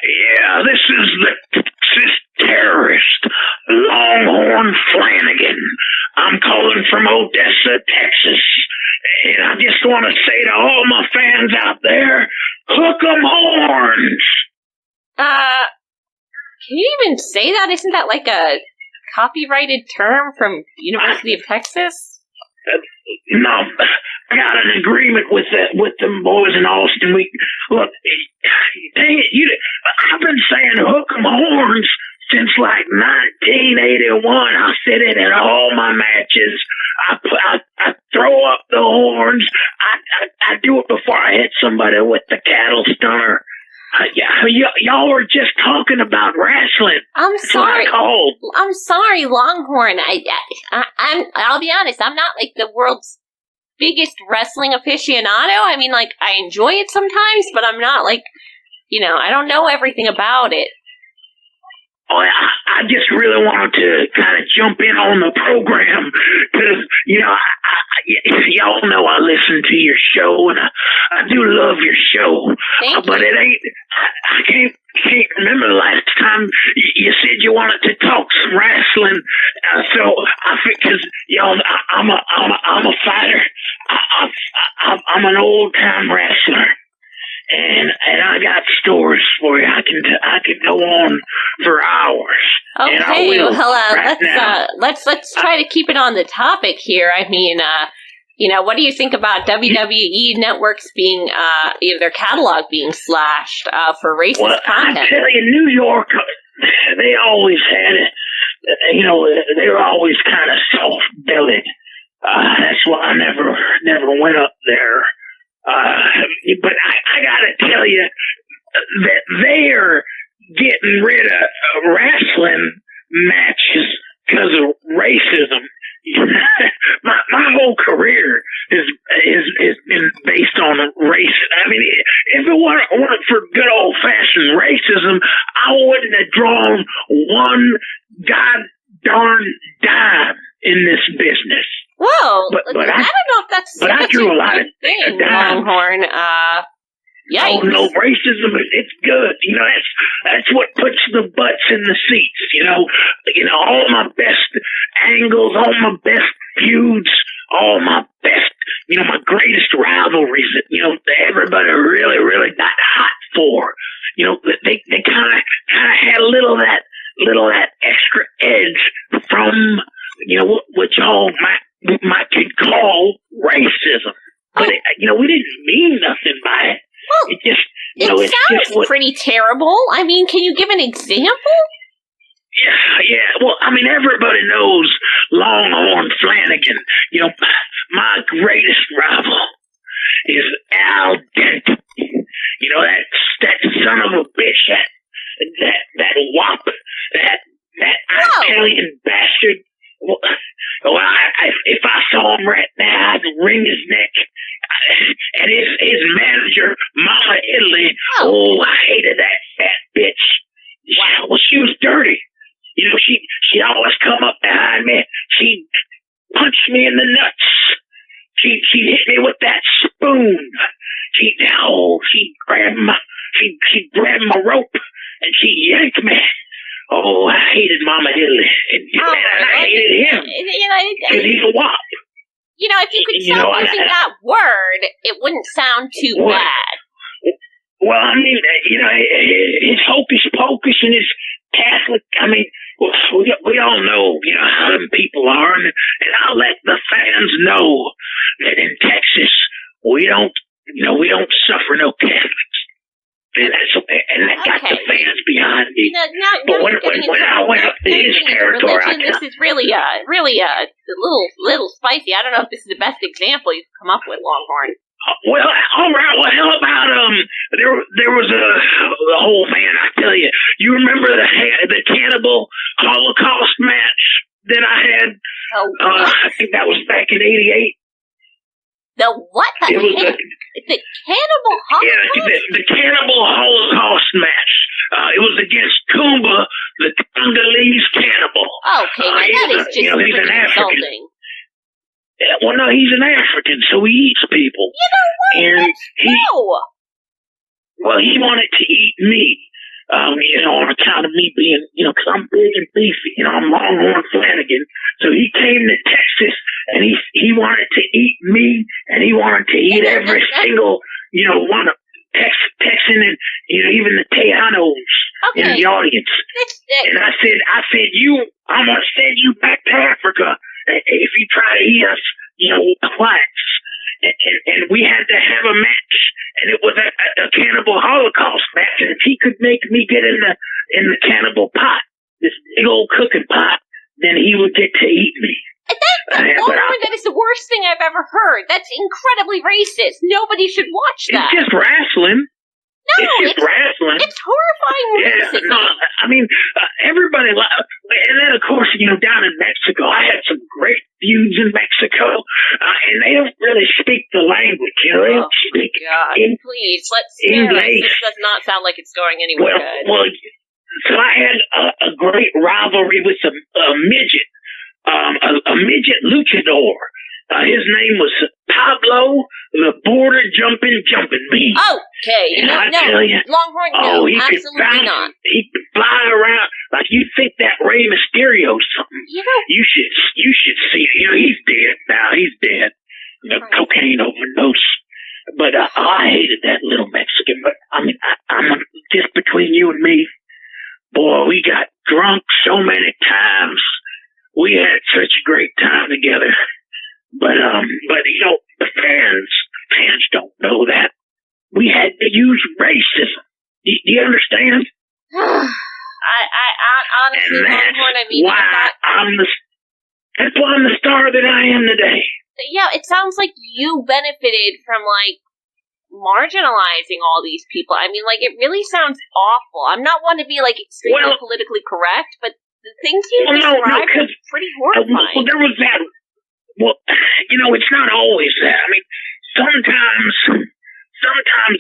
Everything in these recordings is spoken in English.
Yeah, this is the Texas terrorist, Longhorn Flannigan. I'm calling from Odessa, Texas. And I just want to say to all my fans out there, hook 'em horns! Can you even say that? Isn't that like a copyrighted term from University of Texas? No, I got an agreement with them boys in Austin. Look, dang it, I've been saying hook 'em horns since like 1981. I said it in all my matches. I throw up the horns. I do it before I hit somebody with the cattle stunner. Y'all were just talking about wrestling. I'm sorry. I'm sorry, Longhorn. I'll be honest. I'm not like the world's biggest wrestling aficionado. I mean, like, I enjoy it sometimes, but I'm not like, I don't know everything about it. Oh, I just really wanted to kind of jump in on the program because, y'all know I listen to your show and I do love your show. But it ain't, I can't remember the last time you said you wanted to talk some wrestling. So I think because, I'm a fighter. I'm an old time wrestler. And I got stories for you. I can go on for hours. Okay, and I will let's try to keep it on the topic here. I mean, what do you think about WWE networks being their catalog being slashed for racist content? I tell you, New York, they always had it. They were always kind of soft-bellied. That's why I never went up there. But I gotta tell you that they're getting rid of wrestling matches because of racism. my whole career has been based on race. I mean, if it weren't for good old fashioned racism, I wouldn't have drawn one god darn dime in this business. Whoa! But I don't know if that's. But I drew a lot of thing, Longhorn. Yeah. Oh no, racism! It's good. That's what puts the butts in the seats. All my best angles, all my best feuds, all my best. My greatest rivalries that everybody really, really got hot for. They kind of had a little of that extra edge from what y'all might call racism, but we didn't mean nothing by it. Well, it sounds pretty terrible. I mean, can you give an example? Yeah. Well, I mean, everybody knows Longhorn Flannigan. My greatest rival is Al Dent. That son of a bitch, that wop, that Italian bastard. Well, if I saw him right now, I'd wring his neck. And his manager, Mama Italy, I hated that fat bitch. Wow. Well, she was dirty. She'd always come up behind me. She'd punch me in the nuts. She'd hit me with that spoon. She'd grab my rope and she'd yank me. Oh, I hated Mama Italy. And I hated him. Because he's a wop. If you could stop using that word, it wouldn't sound too bad. Well, I mean, his hocus pocus and his Catholic, I mean, we all know, how them people are. And I'll let the fans know that in Texas, we don't suffer no Catholics. And that got the fans behind me. But when I went up to his territory, this is really a little spicy. I don't know if this is the best example you can come up with, Longhorn. Well, all right. Well, how about there was a whole man. I tell you, you remember the cannibal Holocaust match that I had? I think that was back in '88. The what? The Cannibal Holocaust? Yeah, the Cannibal Holocaust match. It was against Koomba the Congalese Cannibal. Okay, now that is just he's an African. insulting. Well, no, he's an African, so he eats people. and he wanted to eat me. On account of me being, because I'm big and beefy, I'm Longhorn Flannigan. So he came to Texas, and he wanted to eat me, and he wanted to eat every single, one of Texan and, even the Tejanos in the audience. And I said, I'm going to send you back to Africa if you try to eat us, whites. And we had to have a match, and it was a cannibal Holocaust match. And if he could make me get in the cannibal pot, this big old cooking pot, then he would get to eat me. That is the worst thing I've ever heard. That's incredibly racist. Nobody should watch that. It's just wrestling. No, it's wrestling. It's horrifying racism. No, I mean, everybody, and then of course, down in Mexico, I had some great feuds in Mexico, and they don't really speak the language, they don't speak Please, let's spare us. This does not sound like it's going anywhere good. Well, so I had a great rivalry with a midget, a midget luchador. His name was Pablo, the border jumping beast. Okay, tell you, Longhorn, he absolutely could bounce, not. He could fly around like you think that Rey Mysterio's something. You should see it. He's dead now. He's dead. Cocaine overdose. But I hated that little Mexican. But I mean, I'm just between you and me, boy. We got drunk so many times. We had such a great time together. But the fans don't know that. We had to use racism. Do you understand? I honestly, Longhorn, that's why I'm the star that I am today. Yeah, it sounds like you benefited from, marginalizing all these people. I mean, it really sounds awful. I'm not one to be, extremely politically correct, but the things you described are pretty horrifying. Well, there was that. Well, it's not always that. I mean, sometimes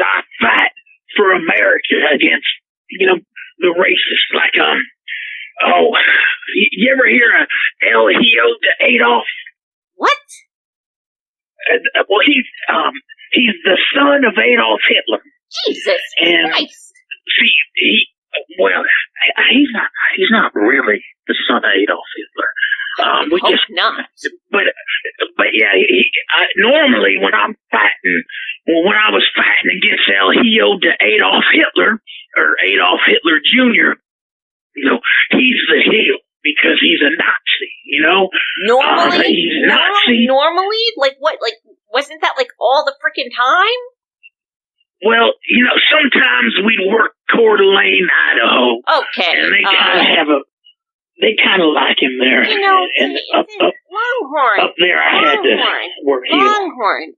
I fight for America against, the racists. You ever hear of El Hijo de Adolf? What? Well, he's the son of Adolf Hitler. Jesus Christ! See, he's not really the son of Adolf Hitler. We hope not. But yeah, normally when I was fighting against El Hijo de Adolf Hitler, or Adolf Hitler Jr., he's the heel because he's a Nazi, Normally? He's Nazi. Normally? What? Wasn't that all the freaking time? Well, sometimes we'd work Coeur d'Alene, Idaho. Okay. And they kind of like him there. Longhorn. Up there I had to work heel. Longhorn.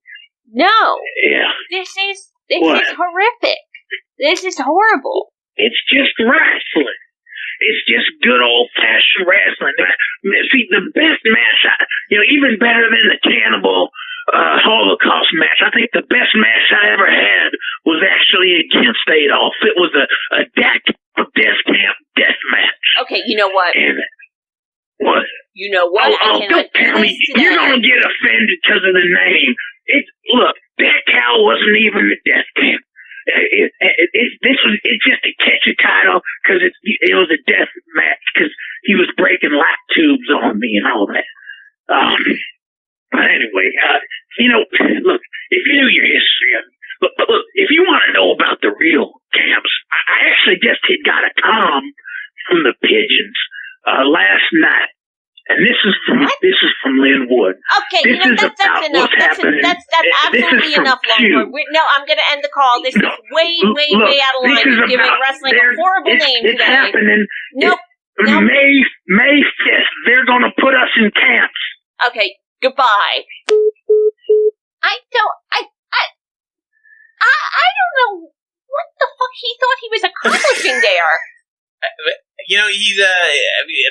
No. Yeah. This is horrific. This is horrible. It's just wrestling. It's just good old-fashioned wrestling. See, the best match, even better than the Cannibal Holocaust match, I think the best match I ever had was actually against Adolf. It was a death camp death match. Okay, you know what? What? You know what? Don't tell me. You're going to get offended because of the name. Look, that cow wasn't even the death camp. It's just a catchy title because it was a death match because he was breaking light tubes on me and all that. But anyway, look, if you knew your history, look, if you want to know about the real camps, I actually just got a com from the Pigeons last night. And this is from Linwood. Okay, that's enough. That's absolutely enough, Longhorn. No, I'm going to end the call. This is way out of line. You're giving wrestling a horrible name today. It's happening. Nope. May 5th, they're going to put us in camps. Okay, goodbye. I don't know what the fuck he thought he was accomplishing there.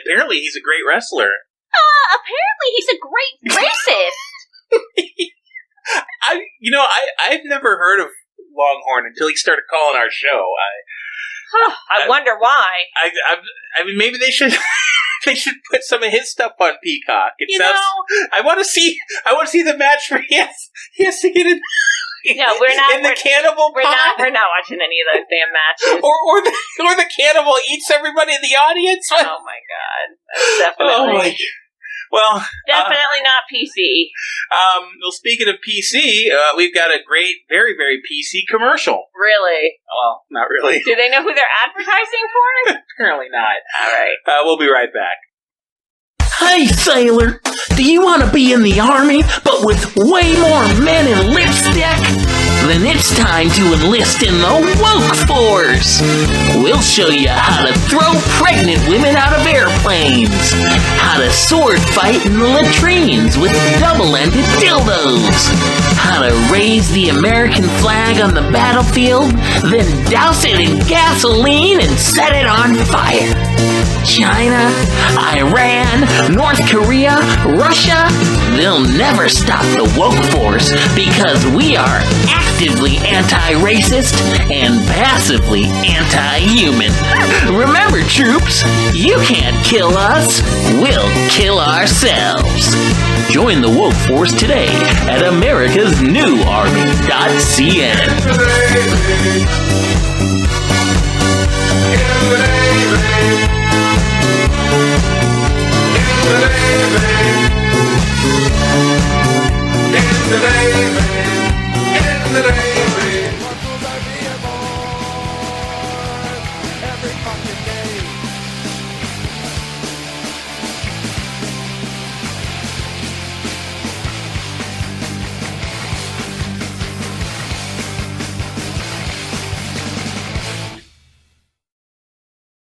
Apparently he's a great wrestler. Apparently he's a great racist. I've never heard of Longhorn until he started calling our show. I wonder why. I mean, maybe they should put some of his stuff on Peacock. I want to see the match where he has to get in. No, we're not. In the cannibal pot? We're not watching any of those damn matches. Or the cannibal eats everybody in the audience? Oh my god. That's definitely. Well, definitely not PC. Well, speaking of PC, we've got a great, very, very PC commercial. Really? Well, not really. Do they know who they're advertising for? Apparently not. All right. We'll be right back. Hey, sailor, do you want to be in the army, but with way more men in lipstick? Then it's time to enlist in the Woke Force. We'll show you how to throw pregnant women out of airplanes, how to sword fight in the latrines with double-ended dildos, how to raise the American flag on the battlefield, then douse it in gasoline and set it on fire. China, Iran, North Korea, Russia, they'll never stop the Woke Force because we are actively anti-racist and passively anti-human. Remember, troops, you can't kill us, we'll kill ourselves. Join the Woke Force today at americasnewarmy.cn.